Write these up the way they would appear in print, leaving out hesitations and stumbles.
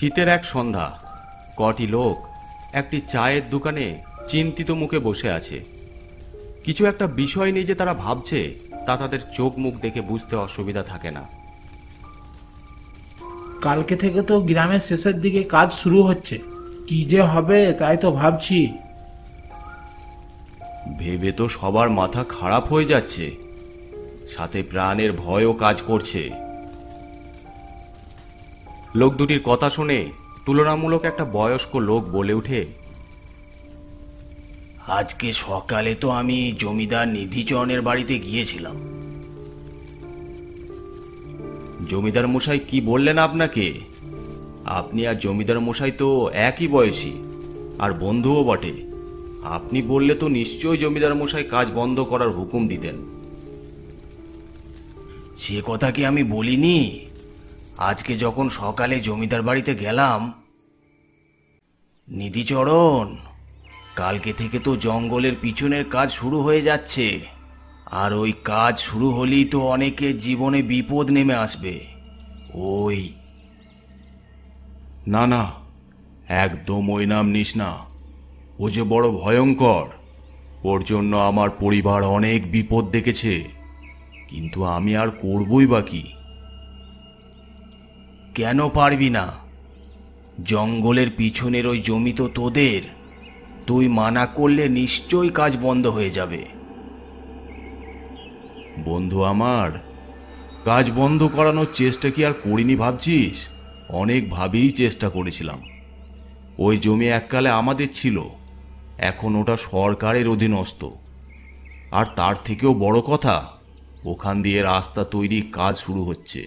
শীতের এক সন্ধ্যা, কটি লোক একটি চায়ের দোকানে চিন্তিত মুখে বসে আছে। কিছু একটা বিষয় নিয়ে যে তারা ভাবছে তা তাদের চোখ মুখ দেখে বুঝতে অসুবিধা থাকে না। কালকে থেকে তো গ্রামের শেষের দিকে কাজ শুরু হচ্ছে, কি যে হবে তাই তো ভাবছি। ভেবে তো সবার মাথা খারাপ হয়ে যাচ্ছে, সাথে প্রাণের ভয়ও কাজ করছে। লোক দুটির কথা শুনে তুলনামূলক একটা বয়স্ক লোক বলে ওঠে, আজকে সকালে তো আমি জমিদার নিধিচরণের বাড়িতে গিয়েছিলাম। জমিদার মশাই কি বললেন আপনাকে? আপনি আর জমিদার মশাই তো একই বয়সী আর বন্ধুও বটে। আপনি বললে তো নিশ্চয়ই জমিদার মশাই কাজ বন্ধ করার হুকুম দিতেন। সে কথা কি আমি বলিনি? আজকে যখন সকালে জমিদার বাড়িতে গেলাম, নিধিচরণ, কালকে থেকে তো জঙ্গলের পিছনের কাজ শুরু হয়ে যাচ্ছে, আর ওই কাজ শুরু হলেই তো অনেকের জীবনে বিপদ নেমে আসবে। ওই না না, একদম ওই নাম নিস না। ও যে বড় ভয়ঙ্কর। ওর জন্য আমার পরিবার অনেক বিপদ দেখেছে, কিন্তু আমি আর করবই বা কি? কেন পারবি না? জঙ্গলের পিছনের ওই জমি তো তোদের। তুই মানা করলে নিশ্চয়ই কাজ বন্ধ হয়ে যাবে। বন্ধু আমার, কাজ বন্ধ করানোর চেষ্টা কি আর করিনি ভাবছিস? অনেকভাবেই চেষ্টা করেছিলাম। ওই জমি এককালে আমাদের ছিল, এখন ওটা সরকারের অধীনস্থ। আর তার থেকেও বড় কথা, ওখান দিয়ে রাস্তা তৈরির কাজ শুরু হচ্ছে,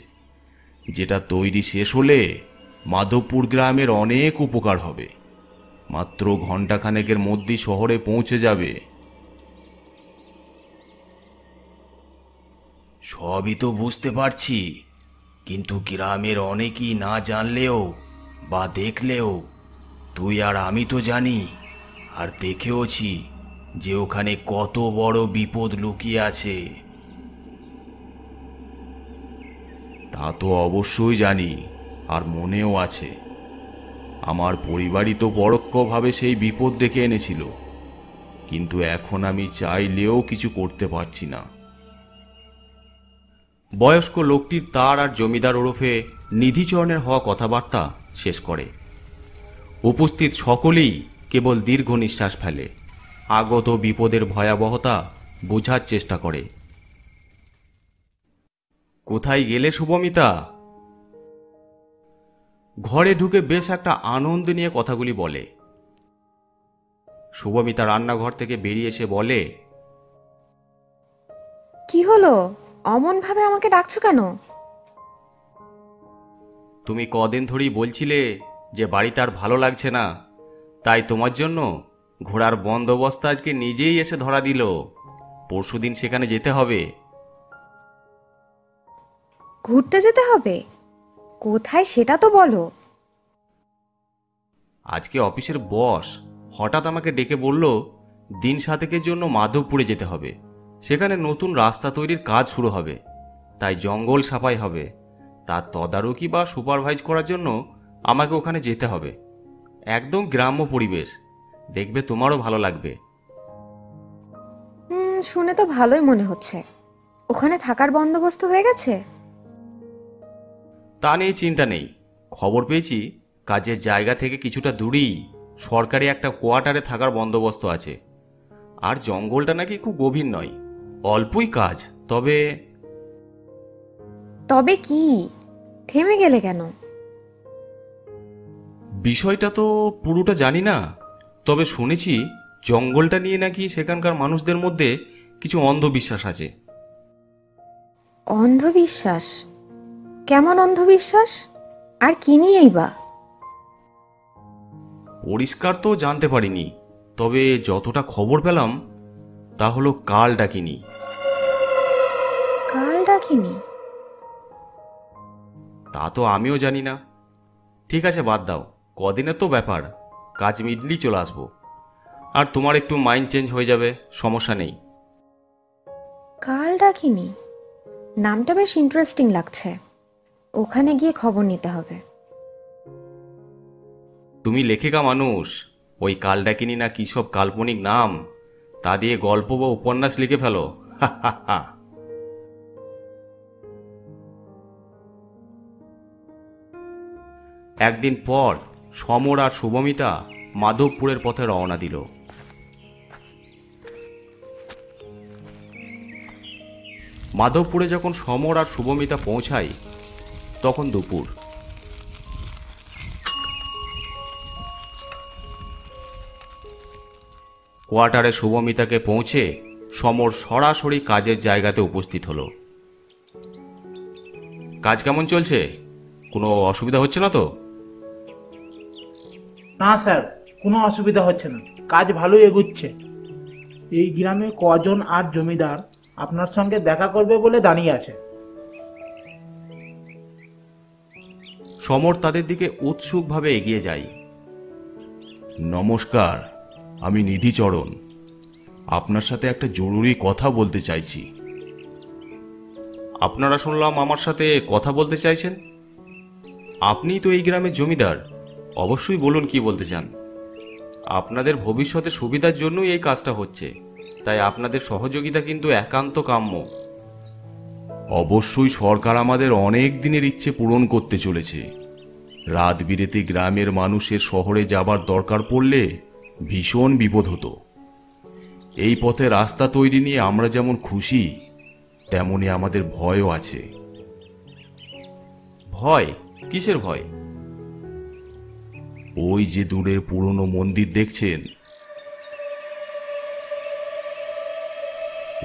যেটা তৈরি শেষ হলে মাধবপুর গ্রামের অনেক উপকার হবে। মাত্র ঘণ্টাখানেকের মধ্যেই শহরে পৌঁছে যাবে। সবই তো বুঝতে পারছি, কিন্তু গ্রামের অনেকেই না জানলেও বা দেখলেও তুই আর আমি তো জানি, আর দেখেওছি যে ওখানে কত বড় বিপদ লুকিয়ে আছে। তা তো অবশ্যই জানি, আর মনেও আছে। আমার পরিবারই তো পরোক্ষভাবে সেই বিপদ ডেকে এনেছিল, কিন্তু এখন আমি চাইলেও কিছু করতে পারছি না। বয়স্ক লোকটির তার আর জমিদার ওরফে নিধিচরণের হওয়া কথাবার্তা শেষ করে। উপস্থিত সকলেই কেবল দীর্ঘ নিঃশ্বাস ফেলে, আগত বিপদের ভয়াবহতা বোঝার চেষ্টা করে। কোথায় গেলে শুভমিতা? ঘরে ঢুকে বেশ একটা আনন্দ নিয়ে কথাগুলি বলে। শুভমিতা রান্নাঘর থেকে বেরিয়ে এসে বলে, কি হলো? অমন ভাবে আমাকে ডাকছো কেন? তুমি কদিন ধরেই বলছিলে যে বাড়িতে আর ভালো লাগছে না, তাই তোমার জন্য ঘোড়ার বন্দোবস্ত আজকে নিজেই এসে ধরা দিল। পরশুদিন সেখানে যেতে হবে। ঘুরতে যেতে হবে? কোথায় সেটা তো বলো। আজকে অফিসের বস হঠাৎ আমাকে ডেকে বলল দিন সাতেকের জন্য মাধবপুরে যেতে হবে। সেখানে নতুন রাস্তা তৈরির কাজ শুরু হবে, তাই জঙ্গল সাফাই হবে। তার তদারকি বা সুপারভাইজ করার জন্য আমাকে ওখানে যেতে হবে। একদম গ্রাম্য পরিবেশ, দেখবে তোমারও ভালো লাগবে। শুনে তো ভালোই মনে হচ্ছে। ওখানে থাকার বন্দোবস্ত হয়ে গেছে? তা নিয়ে চিন্তা নেই। খবর পেয়েছি কাজের জায়গা থেকে কিছুটা দূরেই সরকারি একটা কোয়ার্টারে থাকার বন্দোবস্ত আছে। আর জঙ্গলটা নাকি খুব গভীর নয়, অল্পই কাজ। তবে তবে কি? থেমে গেলে কেন? বিষয়টা তো পুরোটা জানি না, তবে শুনেছি জঙ্গলটা নিয়ে নাকি সেখানকার মানুষদের মধ্যে কিছু অন্ধবিশ্বাস আছে। অন্ধবিশ্বাস? কেমন অন্ধবিশ্বাস? আর কি নিয়েই বা? পরিষ্কার তো জানতে পারিনি, তবে যতটা খবর পেলাম তা হলো কাল ডাকিনি। কাল ডাকিনি? তা তো আমিও জানি না। ঠিক আছে, বাদ দাও, কদিনের তো ব্যাপার, কাজ মিটলেই চলে আসবো। আর তোমার একটু মাইন্ড চেঞ্জ হয়ে যাবে, সমস্যা নেই। কাল ডাকিনি নামটা বেশ ইন্টারেস্টিং লাগছে। ওখানে গিয়ে খবর নিতে হবে। তুমি লেখিকা মানুষ, ওই কালডাকিনী না কী সব কাল্পনিক নাম তা দিয়ে গল্প বা উপন্যাস লিখে ফেলো। একদিন পর সমর আর শুভমিতা মাধবপুরের পথে রওনা দিল। মাধবপুরে যখন সমর আর শুভমিতা পৌঁছায় তখন দুপুর। কোয়ার্টারে শুভমিতাকে পৌঁছে সমর সরাসরি কাজের জায়গাতে উপস্থিত হলো। কাজ কেমন চলছে? কোনো অসুবিধা হচ্ছে না তো? না স্যার, কোনো অসুবিধা হচ্ছে না, কাজ ভালোই এগুচ্ছে। এই গ্রামে কজন আর জমিদার আপনার সঙ্গে দেখা করবে বলে দাঁড়িয়ে আছে। সমর তাদের দিকে উৎসুকভাবে এগিয়ে যায়। নমস্কার, আমি নিধিচরণ। আপনার সাথে একটা জরুরি কথা বলতে চাইছি। আপনারা শুনলাম আমার সাথে কথা বলতে চাইছেন। আপনিই তো এই গ্রামের জমিদার, অবশ্যই বলুন কি বলতে চান। আপনাদের ভবিষ্যতের সুবিধার জন্যই এই কাজটা হচ্ছে, তাই আপনাদের সহযোগিতা কিন্তু একান্ত কাম্য। অবশ্যই সরকার আমাদের অনেক দিনের ইচ্ছে পূরণ করতে চলেছে। রাত বিরেতে গ্রামের মানুষের শহরে যাবার দরকার পড়লে ভীষণ বিপদ হতো। এই পথে রাস্তা তৈরি নিয়ে আমরা যেমন খুশি, তেমনি আমাদের ভয়ও আছে। ভয়? কিসের ভয়? ওই যে দূরের পুরনো মন্দির দেখছেন,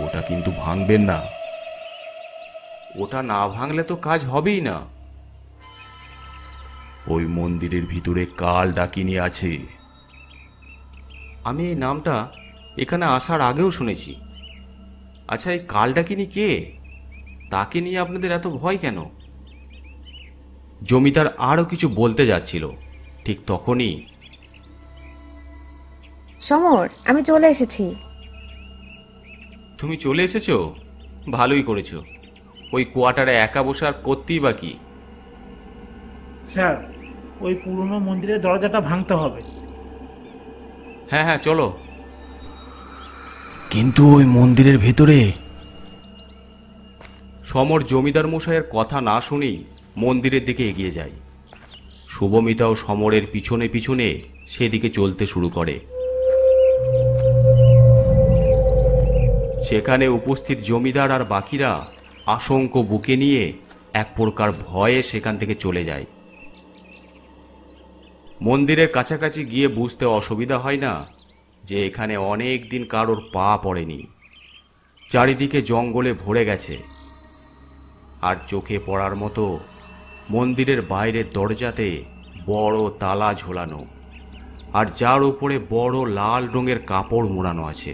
ওটা কিন্তু ভাঙবেন না। ওটা না ভাঙলে তো কাজ হবেই না। ওই মন্দিরের ভিতরে কাল ডাকিনী আছে। আমি এই নামটা এখানে আসার আগেও শুনেছি। আচ্ছা, এই কাল ডাকিনী কে? তাকে নিয়ে আপনাদের এত ভয় কেন? জমিদার আরও কিছু বলতে যাচ্ছিল, ঠিক তখনই সমর, আমি চলে এসেছি। তুমি চলে এসেছো? ভালোই করেছো। ওই কোয়ার্টারে একা বসে আর করতেই বা কি? স্যার, ওই পুরনো মন্দিরের দরজাটা ভাঙতে হবে। হ্যাঁ হ্যাঁ, চলো। কিন্তু ওই মন্দিরের ভেতরে। সমর জমিদার মশাইয়ের কথা না শুনেই মন্দিরের দিকে এগিয়ে যায়। শুভমিতাও সমরের পিছনে পিছনে সেদিকে চলতে শুরু করে। সেখানে উপস্থিত জমিদার আর বাকিরা আশঙ্ক বুকে নিয়ে এক প্রকার ভয়ে সেখান থেকে চলে যায়। মন্দিরের কাছাকাছি গিয়ে বুঝতে অসুবিধা হয় না যে এখানে অনেক দিন কারোর পা পড়েনি। চারিদিকে জঙ্গলে ভরে গেছে। আর চোখে পড়ার মতো মন্দিরের বাইরের দরজাতে বড় তালা ঝোলানো, আর যার উপরে বড় লাল রঙের কাপড় মোড়ানো আছে।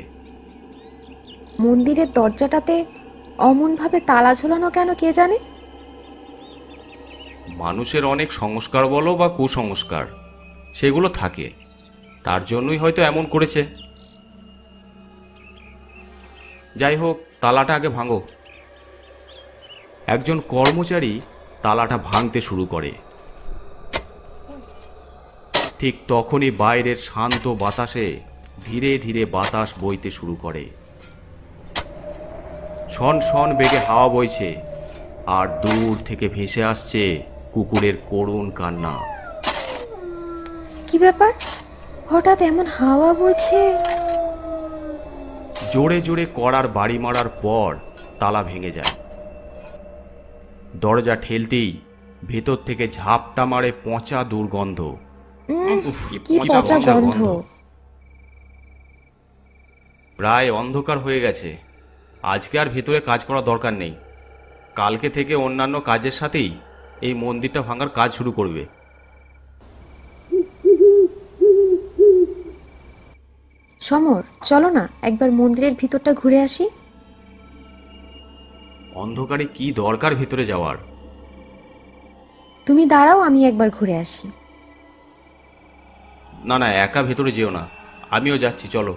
মন্দিরের দরজাটাতে অমনভাবে তালা ঝোলানো কেন কে জানে? মানুষের অনেক সংস্কার বলো বা কুসংস্কার, সেগুলো থাকে, তার জন্যই হয়তো এমন করেছে। যাই হোক, তালাটা আগে ভাঙো। একজন কর্মচারী তালাটা ভাঙতে শুরু করে। ঠিক তখনই বাইরের শান্ত বাতাসে ধীরে ধীরে বাতাস বইতে শুরু করে। শন শন বেগে হাওয়া বইছে, আর দূর থেকে ভেসে আসছে কুকুরের করুণ কান্না। কি ব্যাপার, হঠাৎ এমন হাওয়া বইছে? জোরে জোরে কড়ার বাড়ি মারার পর তালা ভেঙে যায়। দরজা ঠেলতেই ভেতর থেকে ঝাপটা মারে পচা দুর্গন্ধ। উফ, কি পচা গন্ধ! প্রায় অন্ধকার হয়ে গেছে। আজকে আর ভেতরে কাজ করা দরকার নেই। কালকে থেকে অন্যান্য কাজের সাথেই এই মন্দিরটা ভাঙার কাজ শুরু করবে। সমর, চলো না একবার মন্দিরের ভিতরটা ঘুরে আসি। অন্ধকারে কি দরকার ভেতরে যাওয়ার? তুমি দাঁড়াও, আমি একবার ঘুরে আসি। না না, একা ভেতরে যেও না, আমিও যাচ্ছি, চলো।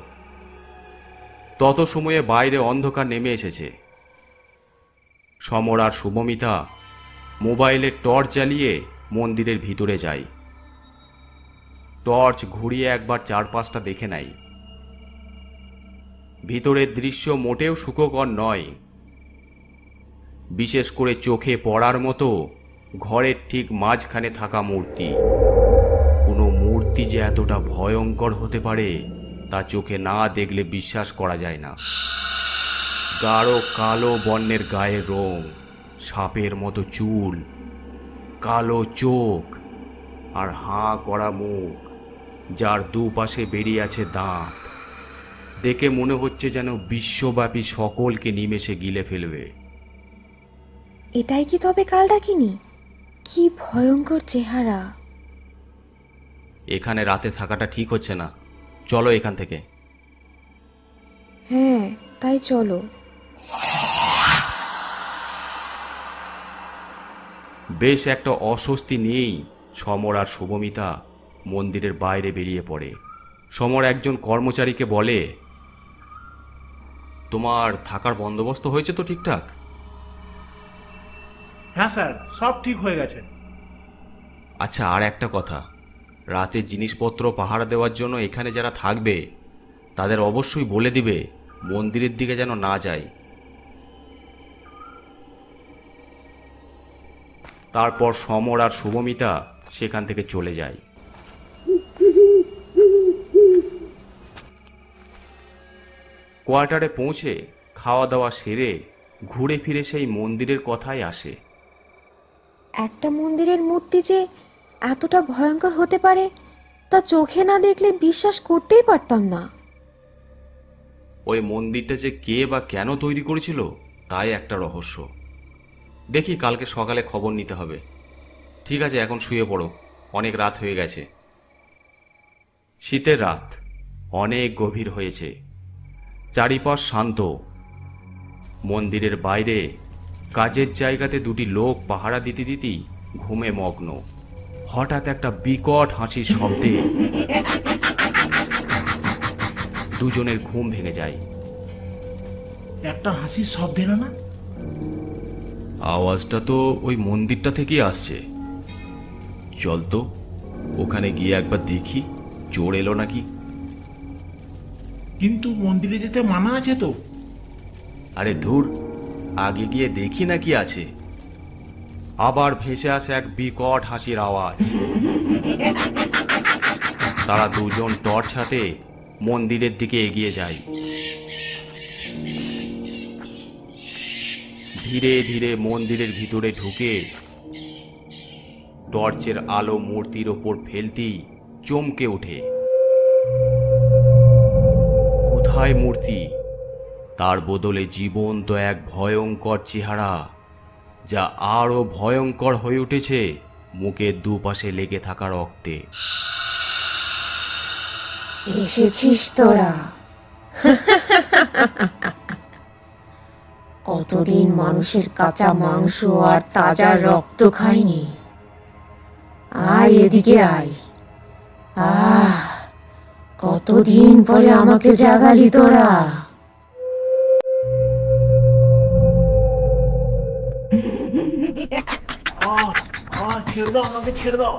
তত সময়ে বাইরে অন্ধকার নেমে এসেছে। সমর আর শুভমিতা মোবাইলে টর্চ জ্বালিয়ে মন্দিরের ভিতরে যায়। টর্চ ঘুরিয়ে একবার চারপাশটা দেখে নেয়। ভিতরের দৃশ্য মোটেও সুখকর নয়। বিশেষ করে চোখে পড়ার মতো ঘরের ঠিক মাঝখানে থাকা মূর্তি। কোনো মূর্তি যে এতটা ভয়ঙ্কর হতে পারে তা চোখে না দেখলে বিশ্বাস করা যায় না। গাঢ় কালো বর্ণের গায়ের রং, সাপের মতো চুল, কালো চোখ আর হাঁ করা মুখ, যার দুপাশে বেরিয়ে আছে দাঁত। দেখে মনে হচ্ছে যেন বিশ্বব্যাপী সকলকে নিমেষে গিলে ফেলবে। এটাই কি তবে কালডাকিনী? কি ভয়ঙ্কর চেহারা! এখানে রাতে থাকাটা ঠিক হচ্ছে না, চলো এখান থেকে। হ্যাঁ, তাই চলো। বেশ একটা অস্বস্তি নিয়েই সমর আর শুভমিতা মন্দিরের বাইরে বেরিয়ে পড়ে। সমর একজন কর্মচারীকে বলে, তোমার থাকার বন্দোবস্ত হয়েছে তো ঠিকঠাক? হ্যাঁ স্যার, সব ঠিক হয়ে গেছে। আচ্ছা, আর একটা কথা, রাতে জিনিসপত্র পাহারা দেওয়ার জন্য এখানে যারা থাকবে তাদের অবশ্যই বলে দিবে মন্দিরের দিকে যেন না যায়। তারপর সমর আর শুভমিতা সেখান থেকে চলে যায়। কোয়ার্টারে পৌঁছে খাওয়া দাওয়া সেরে ঘুরে ফিরে সেই মন্দিরের কথাই আসে। একটা মন্দিরের মূর্তি যে এতটা ভয়ঙ্কর হতে পারে তা চোখে না দেখলে বিশ্বাস করতেই পারতাম না। ওই মন্দিরটা যে কে বা কেন তৈরি করেছিল তাই একটা রহস্য। দেখি কালকে সকালে খবর নিতে হবে। ঠিক আছে, এখন শুয়ে পড়ো, অনেক রাত হয়ে গেছে। শীতের রাত অনেক গভীর হয়েছে, চারিপাশ শান্ত। মন্দিরের বাইরে কাজের জায়গাতে দুটি লোক পাহারা দিতে দিতেই ঘুমে মগ্ন। হঠাৎ একটা বিকট হাসির শব্দে দুজনের ঘুম ভেঙে যায়। একটা হাসির শব্দ এলো না? আওয়াজটা তো ওই মন্দিরটা থেকেই আসছে। চল তো ওখানে গিয়ে একবার দেখি চোর এলো নাকি। কিন্তু মন্দিরে যেতে মানা আছে তো। আরে ধুর, আগে গিয়ে দেখি না কি আছে। আবার ভেসে আসে এক বিকট হাসির আওয়াজ। তারা দুজন টর্চ হাতে মন্দিরের দিকে এগিয়ে যায়। ধীরে ধীরে মন্দিরের ভিতরে ঢুকে টর্চের আলো মূর্তির ওপর ফেলতেই চমকে ওঠে। কোথায় মূর্তি, তার বদলে জীবন্ত এক ভয়ঙ্কর চেহারা, যা আরো ভয়ঙ্কর হয়ে উঠেছে মুখের দুপাশে লেগে থাকা রক্তে। এসেছিস তোরা? কতদিন মানুষের কাঁচা মাংস আর তাজা রক্ত খাইনি। আয় এদিকে আয়। কতদিন পরে আমাকে জাগালি তোরা। ছেড়ে দাও আমাকে, ছেড়ে দাও।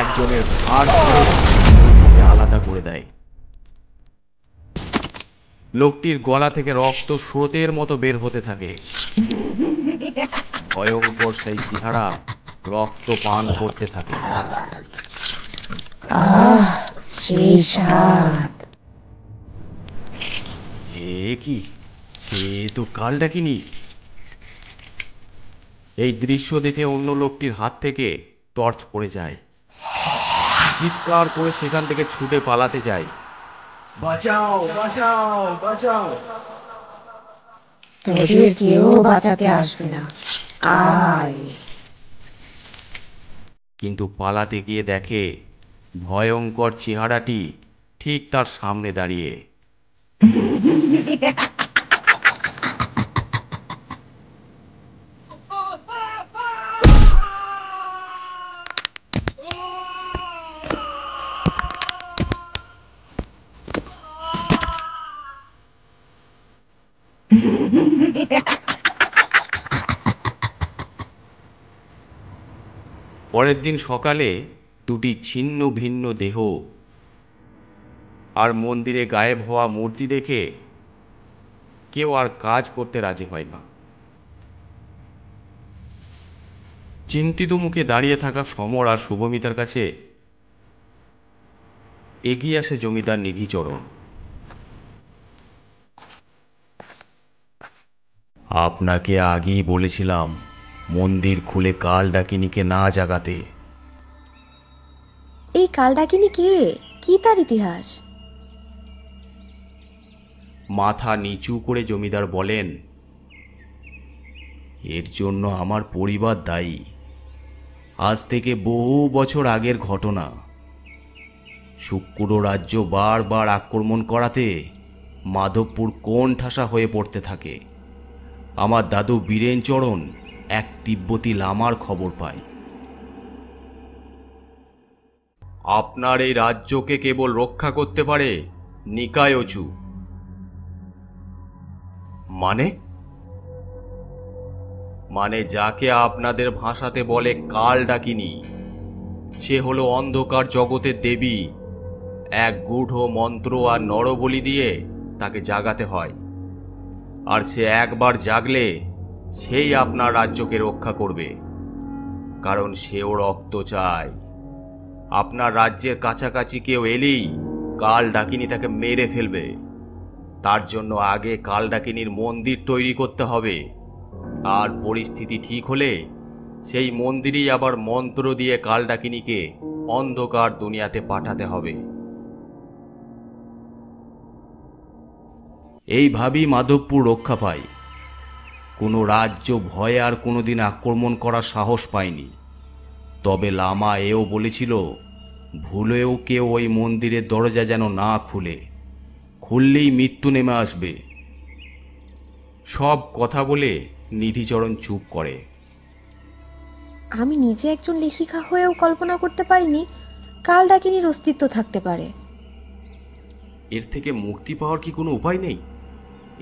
একজনের ঘাড় ধরে আলাদা করে দেয়। লোকটির গলা থেকে রক্ত স্রোতের মতো বের হতে থাকে। ভয়ঙ্কর সেই চেহারা রক্ত পান করতে থাকে। সেই স্বাদ! এ কি, এ তো কালডাকিনী। এই দৃশ্য দেখে অন্য লোকটির হাত থেকে টর্চ পড়ে যায়। চিৎকার করে সেখান থেকে ছুটে পালাতে যায়। বাঁচাও, বাঁচাও, বাঁচাও। তোদের কেউ বাঁচাতে আসবে না। আয়। কিন্তু পালাতে গিয়ে দেখে ভয়ঙ্কর চেহারাটি ঠিক তার সামনে দাঁড়িয়ে। পরের দিন সকালে দুটি ছিন্ন ভিন্ন দেহ আর মন্দিরে গায়েব হওয়া মূর্তি দেখে কেউ আর কাজ করতে রাজি হয় না। চিন্তিত মুখে দাঁড়িয়ে থাকা সমর আর শুভমিতার কাছে এগিয়ে আসে জমিদার নিধিচরণ। আপনাকে আগেই বলেছিলাম মন্দির খুলে কাল ডাকিনীকে না জাগাতে। এই কালডাকিনী কে? কি তার ইতিহাস? মাথা নিচু করে জমিদার বলেন, এর জন্য আমার পরিবার দায়ী। আজ থেকে বহু বছর আগের ঘটনা। শুক্র রাজ্য বারবার আক্রমণ করাতে মাধবপুর কোণ ঠাসা হয়ে পড়তে থাকে। আমার দাদু বীরেনচরণ এক তিব্বতী লামার খবর পায়। আপনার এই রাজ্যকে কেবল রক্ষা করতে পারে নিকায়চু। মানে যাকে আপনাদের ভাষাতে বলে কাল ডাকিনী, সে হলো অন্ধকার জগতের দেবী। এক গূঢ় মন্ত্র আর নরবলি দিয়ে তাকে জাগাতে হয়, আর সে একবার জাগলে সেই আপনার রাজ্যকে রক্ষা করবে, কারণ সেও রক্ত চায়। আপনার রাজ্যের কাছাকাছি কেউ এলেই কাল ডাকিনী তাকে মেরে ফেলবে। তার জন্য আগে কাল ডাকিনীর মন্দির তৈরি করতে হবে, আর পরিস্থিতি ঠিক হলে সেই মন্দিরই আবার মন্ত্র দিয়ে কাল ডাকিনীকে অন্ধকার দুনিয়াতে পাঠাতে হবে। এইভাবেই মাধবপুর রক্ষা পায়। কোনো রাজ্য ভয়ে আর কোনোদিন আক্রমণ করার সাহস পায়নি। তবে লামা এও বলেছিল, ভুলেও কেউ ওই মন্দিরের দরজা যেন না খুলে। খুললেই মৃত্যু নেমে আসবে। সব কথা বলে নিধিচরণ চুপ করে। আমি নিজে একজন লেখিকা হয়েও কল্পনা করতে পারিনি কালডাকিনীর অস্তিত্ব থাকতে পারে। এর থেকে মুক্তি পাওয়ার কি কোনো উপায় নেই?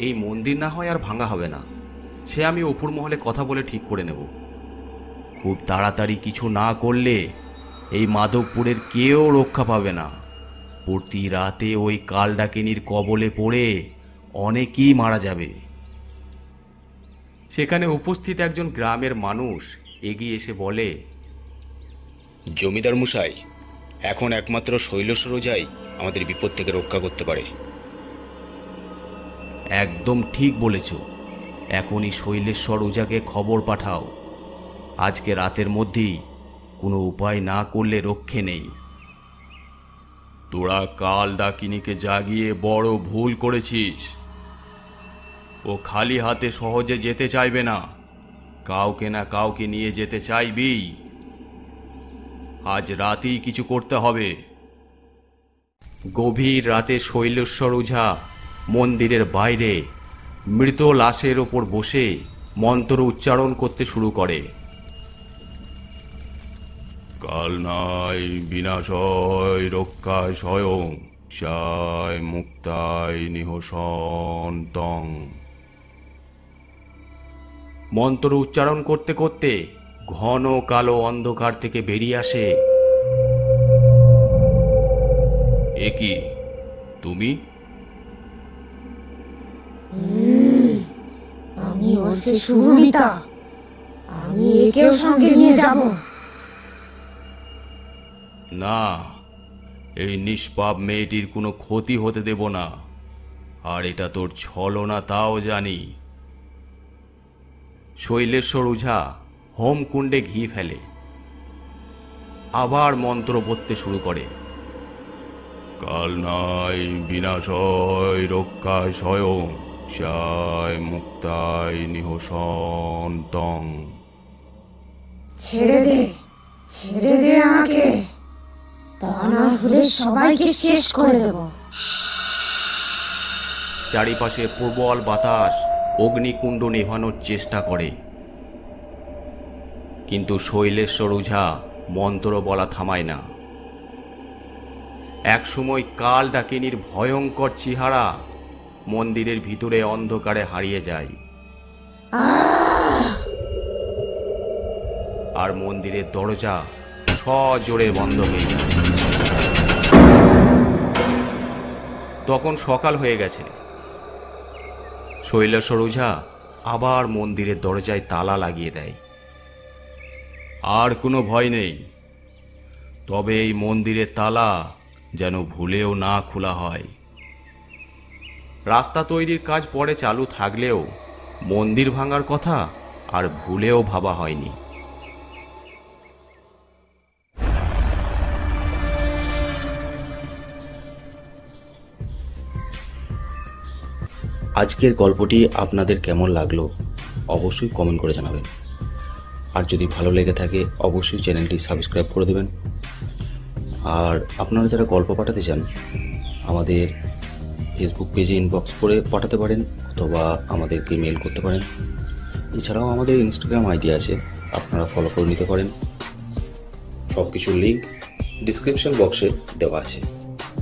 এই মন্দির না হয় আর ভাঙা হবে না, সে আমি অপুর মহলে কথা বলে ঠিক করে নেব। খুব তাড়াতাড়ি কিছু না করলে এই মাধবপুরের কেউ রক্ষা পাবে না। প্রতি রাতে ওই কাল ডাকিনীর কবলে পড়ে অনেকেই মারা যাবে। সেখানে উপস্থিত একজন গ্রামের মানুষ এগিয়ে এসে বলে, জমিদার মশাই, এখন একমাত্র শৈলেশ্বর ওঝাই আমাদের বিপদ থেকে রক্ষা করতে পারে। একদম ঠিক বলেছ। এখনই শৈলেশ্বর ওঝাকে খবর পাঠাও। আজকে রাতের মধ্যেই কোনো উপায় না করলে রক্ষে নেই। তোরা কাল ডাকিনীকে জাগিয়ে বড় ভুল করেছিস। ও খালি হাতে সহজে যেতে চাইবে না, কাউকে না কাউকে নিয়ে যেতে চাইবেই। আজ রাতেই কিছু করতে হবে। গভীর রাতে শৈলেশ্বর ওঝা মন্দিরের বাইরে মৃত লাশের ওপর বসে মন্ত্র উচ্চারণ করতে শুরু করে। কাল নাই বিনাশয় রক্ষায় স্বয়ং সায় মুক্তায় নিহসন্তং। মন্ত্র উচ্চারণ করতে করতে ঘন কালো অন্ধকার থেকে বেরিয়ে আসে, এ কি তুমি? আমি ওরফে শুভমিতা। আমি একেও সঙ্গে নিয়ে যাব না, এই নিষ্পাপ মেয়েটির কোনো ক্ষতি হতে দেব না। আর এটা তোর ছলনা তাও জানি। শৈলেশ্বর ওঝা হোমকুণ্ডে ঘি ফেলে, আবার মন্ত্র পড়তে শুরু করে। কাল নাই বিনাশয় রক্ষায় স্বয়ং সায় মুক্তায় নিহসন্তং। ছেড়ে দে, ছেড়ে দে আমাকে, তা না হলে সবাইকে শেষ করে দেব। চারিপাশে প্রবল বাতাস অগ্নিকুণ্ড নেভানোর চেষ্টা করে, কিন্তু শৈলেশ্বর ওঝা মন্ত্র বলা থামায় না। একসময় কাল ডাকিনীর ভয়ঙ্কর চেহারা মন্দিরের ভিতরে অন্ধকারে হারিয়ে যায়, আর মন্দিরের দরজা সজোরে বন্ধ হয়ে যায়। তখন সকাল হয়ে গেছে। শৈলেশ্বর ওঝা আবার মন্দিরের দরজায় তালা লাগিয়ে দেয়। আর কোনো ভয় নেই, তবে এই মন্দিরের তালা যেন ভুলেও না খোলা হয়। রাস্তা তৈরির কাজ পরে চালু থাকলেও মন্দির ভাঙার কথা আর ভুলেও ভাবা হয়নি। আজকের গল্পটি আপনাদের কেমন লাগলো অবশ্যই কমেন্ট করে জানাবেন। আর যদি ভালো লেগে থাকে অবশ্যই চ্যানেলটি সাবস্ক্রাইব করে দেবেন। আর আপনারা যারা গল্প পাঠাতে চান আমাদের ফেসবুক পেজে ইনবক্স করে পাঠাতে পারেন, অথবা আমাদেরকে মেল করতে পারেন। এছাড়াও আমাদের ইনস্টাগ্রাম আইডি আছে, আপনারা ফলো করে নিতে পারেন। সব কিছুর লিঙ্ক ডিসক্রিপশন বক্সে দেওয়া আছে।